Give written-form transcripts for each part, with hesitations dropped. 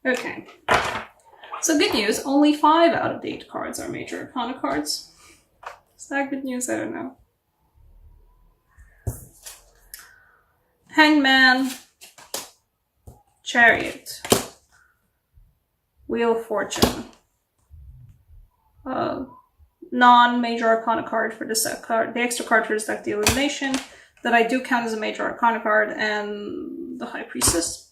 Okay. So good news, only 5 out of the 8 cards are major arcana cards. Is that good news? I don't know. Hangman, Chariot, Wheel of Fortune, non-major arcana card for this card, the extra card for this deck, the Illumination, that I do count as a major arcana card, and the High Priestess.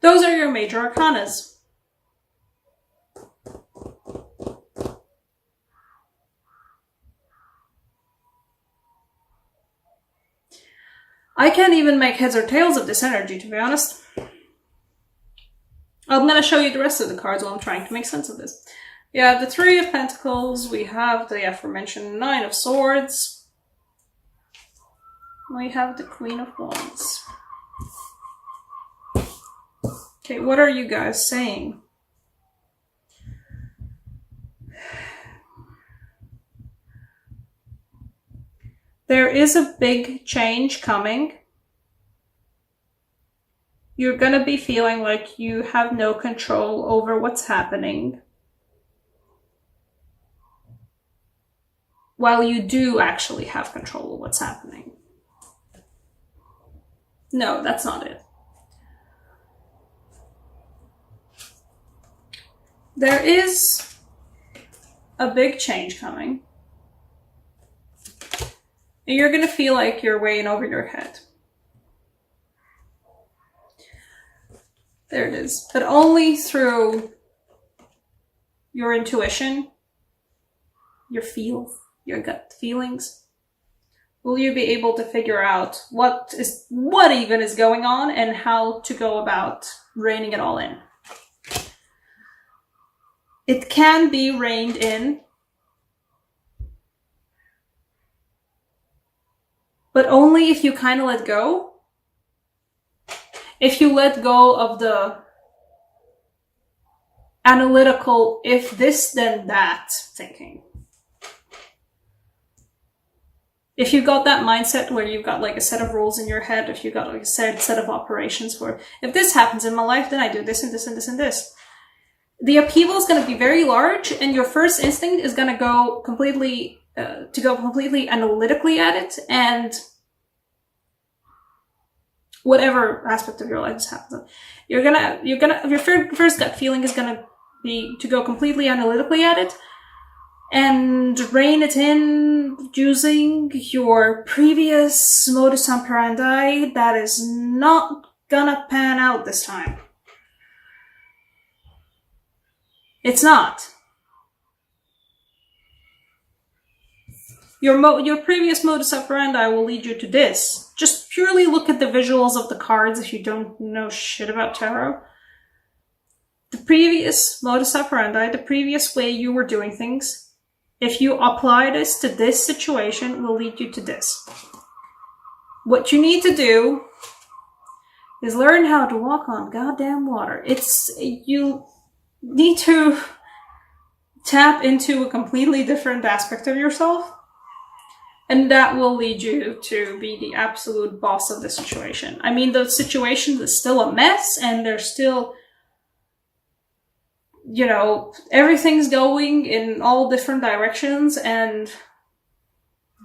Those are your major arcanas. I can't even make heads or tails of this energy, to be honest. I'm going to show you the rest of the cards while I'm trying to make sense of this. We have the 3 of Pentacles, we have the aforementioned 9 of Swords, we have the Queen of Wands. Okay, what are you guys saying? There is a big change coming. You're going to be feeling like you have no control over what's happening, while you do actually have control of what's happening. No, that's not it. There is a big change coming. And you're going to feel like you're way in over your head. There it is. But only through your intuition, your gut feelings, will you be able to figure out what even is going on and how to go about reining it all in. It can be reined in, but only if you kind of let go. If you let go of the analytical, if this then that thinking. If you've got that mindset where you've got like a set of rules in your head, if you've got like a set of operations where if this happens in my life, then I do this and this and this and this. The upheaval is going to be very large, and your first instinct is going to go completely analytically at it, and whatever aspect of your life is happening, your first gut feeling is gonna be to go completely analytically at it and rein it in using your previous modus operandi that is not gonna pan out this time. It's not. Your previous modus operandi will lead you to this. Just purely look at the visuals of the cards if you don't know shit about tarot. The previous modus operandi, the previous way you were doing things, if you apply this to this situation, will lead you to this. What you need to do is learn how to walk on goddamn water. You need to tap into a completely different aspect of yourself. And that will lead you to be the absolute boss of the situation. I mean, the situation is still a mess, and there's still, everything's going in all different directions, and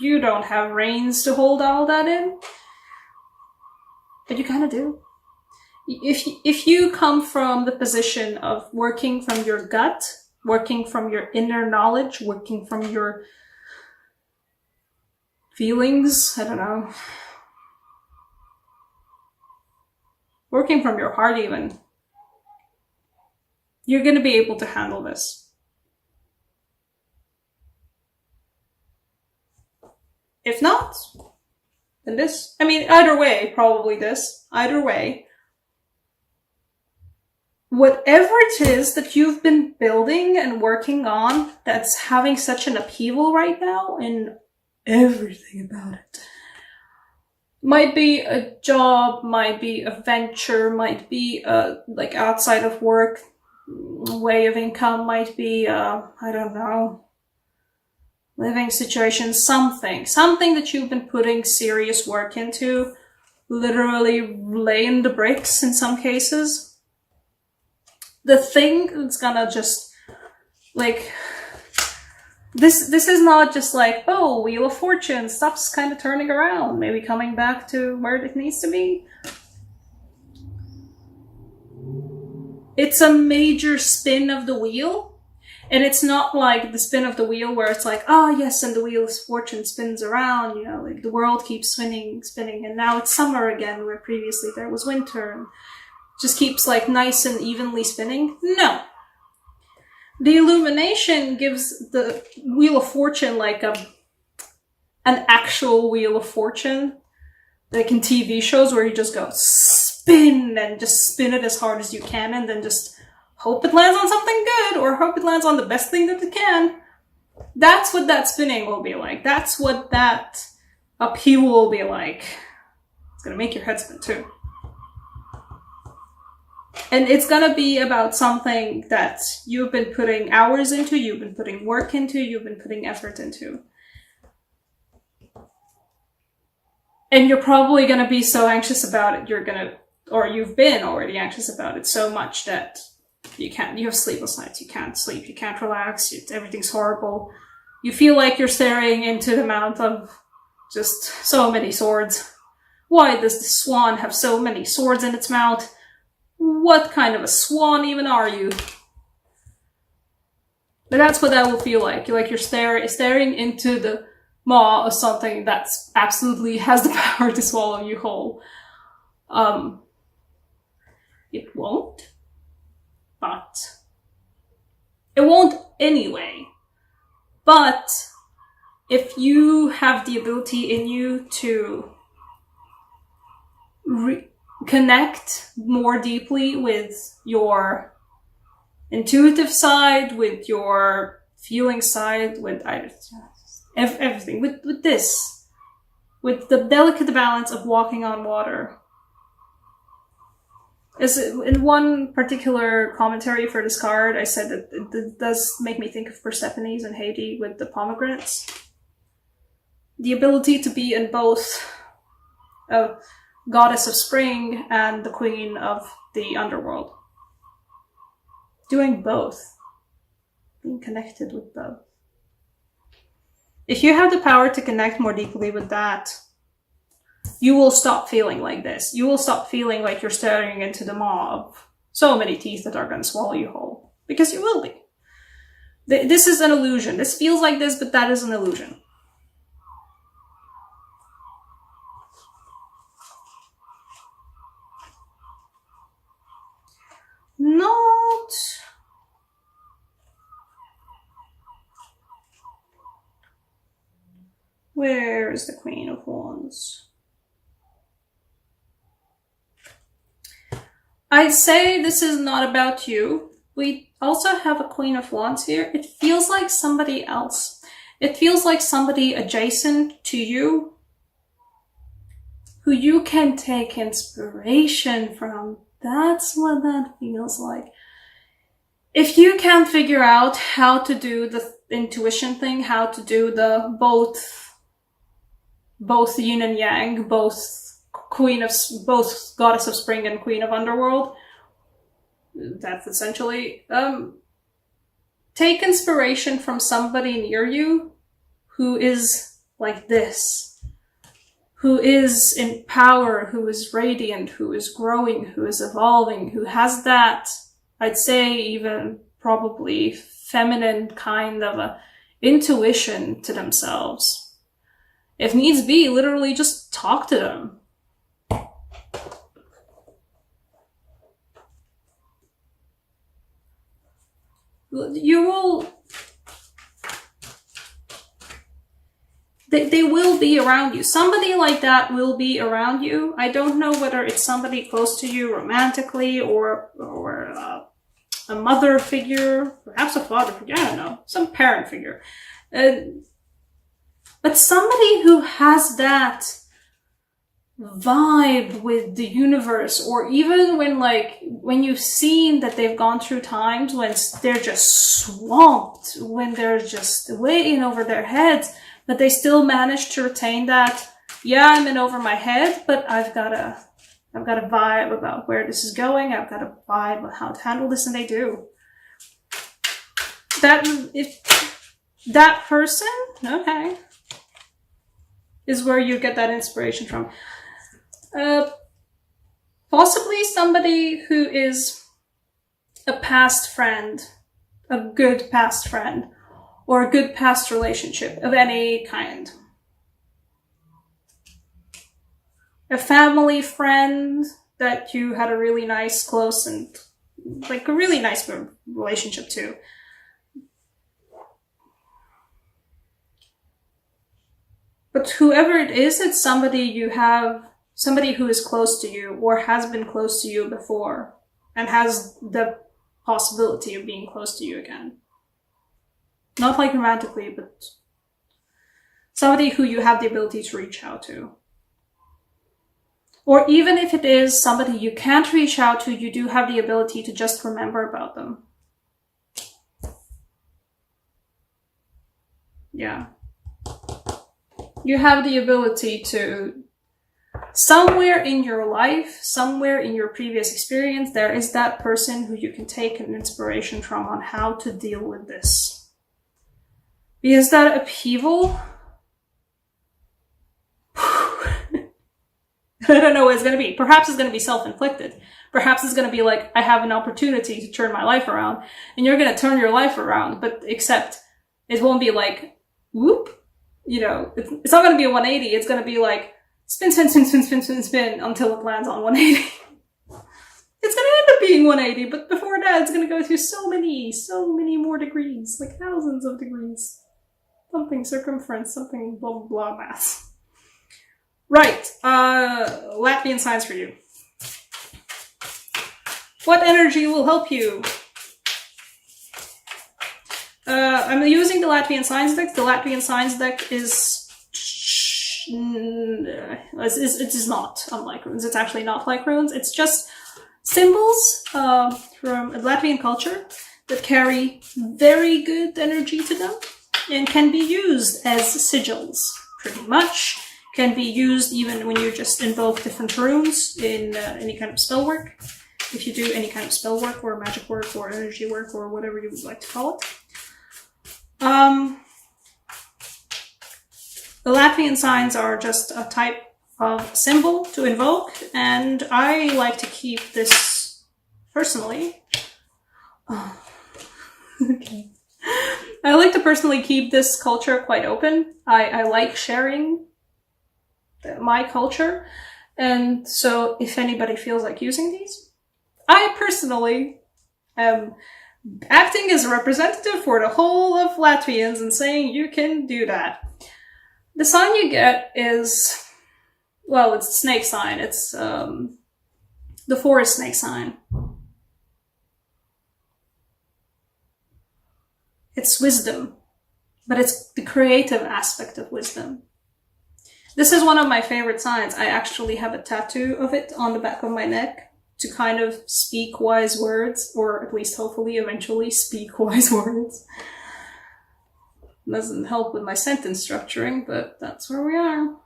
you don't have reins to hold all that in. But you kind of do. If you come from the position of working from your gut, working from your inner knowledge, working from your feelings, I don't know, working from your heart even, you're going to be able to handle this. If not, then this. I mean, either way, probably this. Either way. Whatever it is that you've been building and working on that's having such an upheaval right now, and everything about it. Might be a job, might be a venture, might be a like outside of work way of income, might be I don't know, living situation, something that you've been putting serious work into, literally laying the bricks in some cases. the thing that's gonna just, like, this is not just like, oh, Wheel of Fortune, stuff's kind of turning around, maybe coming back to where it needs to be. It's a major spin of the wheel, and it's not like the spin of the wheel where it's like, oh yes, and the Wheel of Fortune spins around, you know, like the world keeps spinning, and now it's summer again, where previously there was winter, and just keeps like nice and evenly spinning. No. The illumination gives the Wheel of Fortune like an actual Wheel of Fortune, like in TV shows where you just go spin and just spin it as hard as you can, and then just hope it lands on something good, or hope it lands on the best thing that it can. That's what that spinning will be like. That's what that upheaval will be like. It's gonna make your head spin too. And it's gonna be about something that you've been putting hours into, you've been putting work into, you've been putting effort into. And you're probably gonna be so anxious about it, you've been already anxious about it so much that you have sleepless nights, you can't sleep, you can't relax, everything's horrible. You feel like you're staring into the mouth of just so many swords. Why does the swan have so many swords in its mouth? What kind of a swan even are you? But that's what that will feel like. You're staring into the maw of something that's absolutely has the power to swallow you whole. It won't, but it won't anyway. But if you have the ability in you to connect more deeply with your intuitive side, with your feeling side, with everything, with this, with the delicate balance of walking on water. As in one particular commentary for this card, I said that it does make me think of Persephone's and Haiti with the pomegranates. The ability to be in both a goddess of spring and the queen of the underworld. Doing both. Being connected with both. If you have the power to connect more deeply with that, you will stop feeling like this. You will stop feeling like you're staring into the maw of so many teeth that are going to swallow you whole. Because you will be. This is an illusion. This feels like this, but that is an illusion. Not... Where is the Queen of Wands? I'd say this is not about you. We also have a Queen of Wands here. It feels like somebody else. It feels like somebody adjacent to you who you can take inspiration from. That's what that feels like. If you can't figure out how to do the intuition thing, how to do the both yin and yang, both goddess of spring and queen of underworld, that's essentially, take inspiration from somebody near you who is like this, who is in power, who is radiant, who is growing, who is evolving, who has that, I'd say even probably feminine kind of a intuition to themselves. If needs be, literally just talk to them. You will... They will be around you. Somebody like that will be around you. I don't know whether it's somebody close to you romantically or a mother figure, perhaps a father figure, I don't know, some parent figure. But somebody who has that vibe with the universe, or even when you've seen that they've gone through times when they're just swamped, when they're just way in over their heads, but they still manage to retain that, yeah, I'm in over my head, but I've got I've got a vibe about where this is going. I've got a vibe about how to handle this, and they do. That person, okay, is where you get that inspiration from. Possibly somebody who is a past friend, a good past friend, or a good past relationship of any kind. A family friend that you had a really nice, close, and like a really nice relationship to. But whoever it is, it's somebody who is close to you or has been close to you before and has the possibility of being close to you again. Not like romantically, but somebody who you have the ability to reach out to. Or even if it is somebody you can't reach out to, you do have the ability to just remember about them. Yeah. You have the ability to, somewhere in your life, somewhere in your previous experience, there is that person who you can take an inspiration from on how to deal with this. Because that upheaval, I don't know what it's going to be. Perhaps it's going to be self-inflicted. Perhaps it's going to be like, I have an opportunity to turn my life around, and you're going to turn your life around, but except it won't be like, whoop, you know, it's not going to be a 180. It's going to be like, spin, spin, spin, spin, spin, spin, spin until it lands on 180. It's going to end up being 180, but before that, it's going to go through so many more degrees, like thousands of degrees. Something circumference, something blah, blah, blah math. Right, Latvian signs for you. What energy will help you? I'm using the Latvian signs deck. The Latvian signs deck it is not unlike runes. It's actually not like runes. It's just symbols from Latvian culture that carry very good energy to them and can be used as sigils, pretty much. Can be used even when you just invoke different runes in any kind of spell work. If you do any kind of spell work or magic work or energy work or whatever you would like to call it. The Latvian signs are just a type of symbol to invoke, and I like to keep this personally. Oh. Okay. I like to personally keep this culture quite open. I like sharing my culture, and so if anybody feels like using these, I personally am acting as a representative for the whole of Latvians and saying you can do that. The sign you get is, well, it's a snake sign. It's the forest snake sign. It's wisdom, but it's the creative aspect of wisdom. This is one of my favorite signs. I actually have a tattoo of it on the back of my neck to kind of speak wise words, or at least hopefully eventually speak wise words. Doesn't help with my sentence structuring, but that's where we are.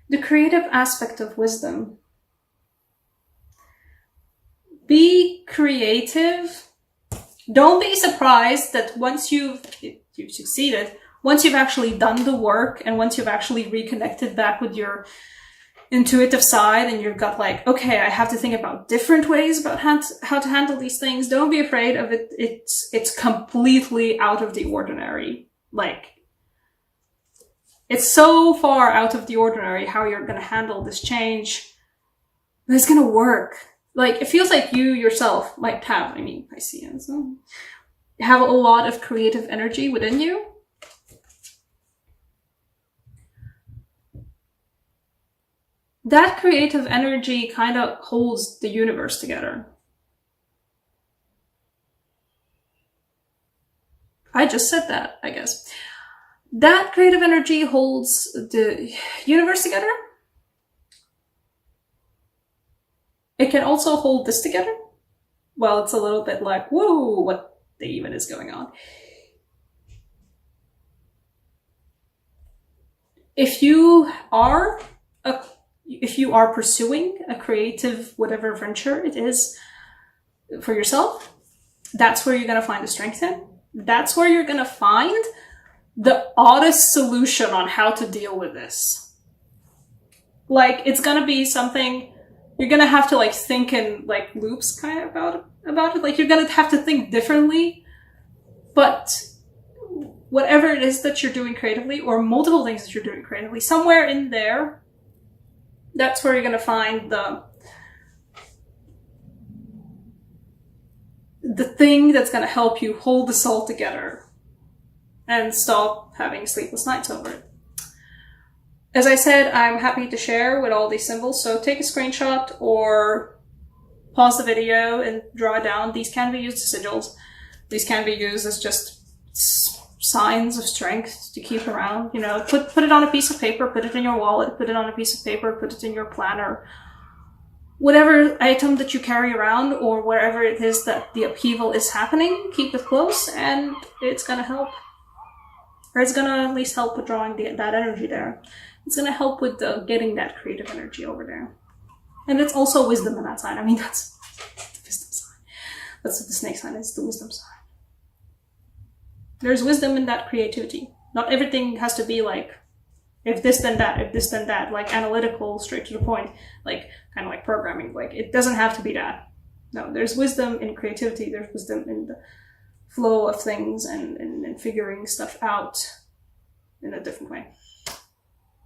The creative aspect of wisdom. Be creative. Don't be surprised that once you've succeeded, once you've actually done the work and once you've actually reconnected back with your intuitive side and you've got like, okay, I have to think about different ways about how to handle these things. Don't be afraid of it. It's completely out of the ordinary. Like, it's so far out of the ordinary how you're going to handle this change. But it's going to work. Like, it feels like you yourself might have, Pisces, have a lot of creative energy within you. That creative energy kind of holds the universe together. I just said that, I guess. That creative energy holds the universe together. It can also hold this together. Well, it's a little bit like, whoa, what even is going on? If you are if you are pursuing a creative, whatever venture it is for yourself, that's where you're going to find the strength in. That's where you're going to find the oddest solution on how to deal with this. Like, it's going to be something you're going to have to like think in like loops kind of about it. Like, you're going to have to think differently, but whatever it is that you're doing creatively, or multiple things that you're doing creatively, somewhere in there, that's where you're going to find the thing that's going to help you hold this all together and stop having sleepless nights over it. As I said, I'm happy to share with all these symbols, so take a screenshot or pause the video and draw it down. These can be used as sigils. These can be used as just signs of strength to keep around. You know, put it on a piece of paper, put it in your wallet, put it on a piece of paper, put it in your planner. Whatever item that you carry around, or wherever it is that the upheaval is happening, keep it close, and it's going to help. Or it's going to at least help with drawing that energy there. It's going to help with getting that creative energy over there. And it's also wisdom in that sign. I mean, that's the wisdom sign. That's what the snake sign is, the wisdom sign. There's wisdom in that creativity. Not everything has to be like, if this then that, if this then that, like analytical, straight to the point, like kind of like programming. Like, it doesn't have to be that. No, there's wisdom in creativity. There's wisdom in the flow of things and figuring stuff out in a different way.